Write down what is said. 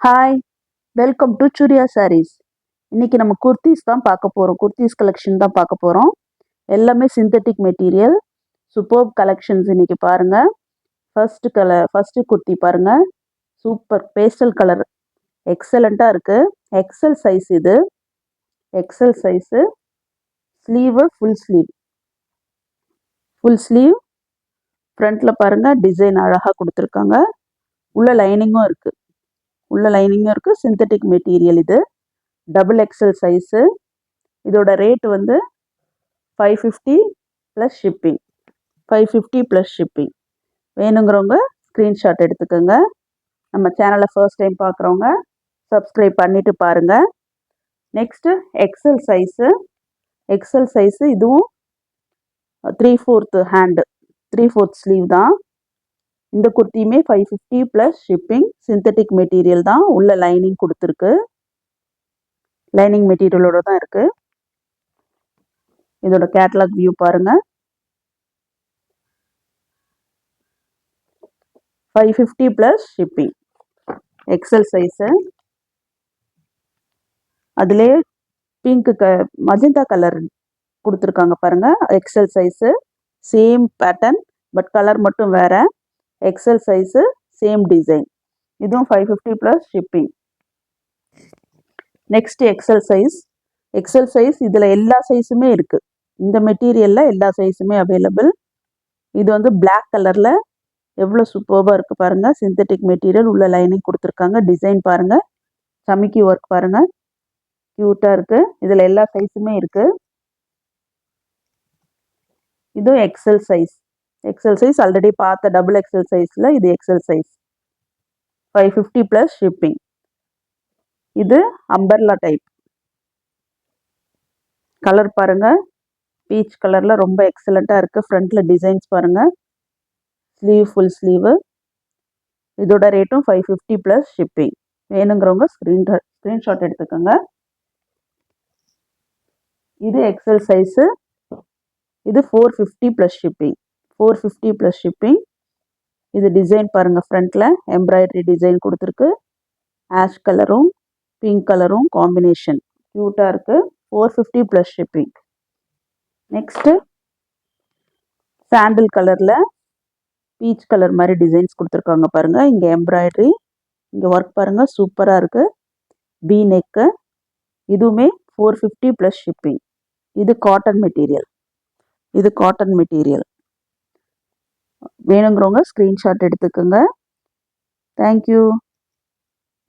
Hi, welcome to Surya Sarees. இன்னைக்கு நம்ம குர்த்திஸ் தான் பார்க்க போகிறோம். குர்த்திஸ் கலெக்ஷன் தான் பார்க்க போகிறோம். எல்லாமே சிந்தட்டிக் மெட்டீரியல். சூப்பர்ப் கலெக்ஷன்ஸ் இன்னைக்கு பாருங்க. ஃபர்ஸ்ட் குர்த்தி பாருங்க. சூப்பர் பேஸ்டல் கலர், எக்ஸலண்ட்டாக இருக்கு. எக்ஸல் சைஸ் இது. XL size. Sleeve full sleeve. ஃப்ரண்ட்டில் பாருங்க டிசைன் அழகாக கொடுத்துருக்காங்க. உள்ள லைனிங்கும் இருக்குது. சிந்தட்டிக் மெட்டீரியல் இது. Double XL size. இதோட ரேட் வந்து 550 ப்ளஸ் ஷிப்பிங். 550 plus shipping. வேணுங்கிறவங்க ஸ்க்ரீன்ஷாட் எடுத்துக்கோங்க. நம்ம சேனலை ஃபர்ஸ்ட் டைம் பார்க்குறவங்க சப்ஸ்கிரைப் பண்ணிவிட்டு பாருங்கள். Next XL size. இதுவும் 3/4 ஹேண்டு, 3/4 ஸ்லீவ் தான். இந்த குர்த்தியுமே 550 ப்ளஸ் ஷிப்பிங். சிந்தட்டிக் மெட்டீரியல் தான். உள்ள லைனிங் கொடுத்துருக்கு. லைனிங் மெட்டீரியலோட தான் இருக்குது. இதோட கேட்லாக் வியூ பாருங்க. 550 ப்ளஸ் ஷிப்பிங். XL size. அதிலே மஜந்தா கலர் கொடுத்துருக்காங்க பாருங்க. XL size. Same pattern but colour மட்டும் வேற. XL size, same design. இதுவும் 550 plus shipping. Next XL size. இதில் எல்லா சைஸுமே இருக்குது. இந்த மெட்டீரியலில் எல்லா சைஸுமே அவைலபிள். இது வந்து பிளாக் கலரில் எவ்வளோ சூப்பர்பாக இருக்குது பாருங்கள். சிந்தட்டிக் மெட்டீரியல், உள்ள லைனிங் கொடுத்துருக்காங்க. டிசைன் பாருங்கள். சமிக்கி ஒர்க் பாருங்கள். க்யூட்டாக இருக்குது. இதில் எல்லா சைஸுமே இருக்குது. இதுவும் எக்ஸல் சைஸ் ஆல்ரெடி பார்த்த டபுள் எக்ஸல் சைஸில் இது எக்ஸல் சைஸ். 550 plus shipping. இது அம்பர்லா டைப். கலர் பாருங்க. பீச் கலரில் ரொம்ப எக்ஸலண்ட்டாக இருக்குது. ஃப்ரண்ட்டில் டிசைன்ஸ் பாருங்கள். Full sleeve. இதோட ரேட்டும் 550 ப்ளஸ் ஷிப்பிங். வேணுங்கிறவங்க ஸ்க்ரீன்ஷாட் எடுத்துக்கோங்க. இது எக்ஸல் சைஸு. இது 450 ப்ளஸ் ஷிப்பிங். இது டிசைன் பாருங்கள். ஃப்ரண்ட்டில் எம்ப்ராய்டரி டிசைன் கொடுத்துருக்கு. ஆஷ் கலரும் பிங்க் கலரும் காம்பினேஷன் க்யூட்டாக இருக்குது. 450 ப்ளஸ் ஷிப்பிங். நெக்ஸ்ட்டு சாண்டில் கலரில் பீச் கலர் மாதிரி டிசைன்ஸ் கொடுத்துருக்காங்க பாருங்கள். இங்கே எம்ப்ராய்டரி, இங்கே ஒர்க் பாருங்கள். சூப்பராக இருக்குது. We neck. இதுவுமே 450 ப்ளஸ் ஷிப்பிங். இது காட்டன் மெட்டீரியல். வேணுங்கிறவங்க ஸ்க்ரீன்ஷாட் எடுத்துக்கோங்க. தேங்க்யூ.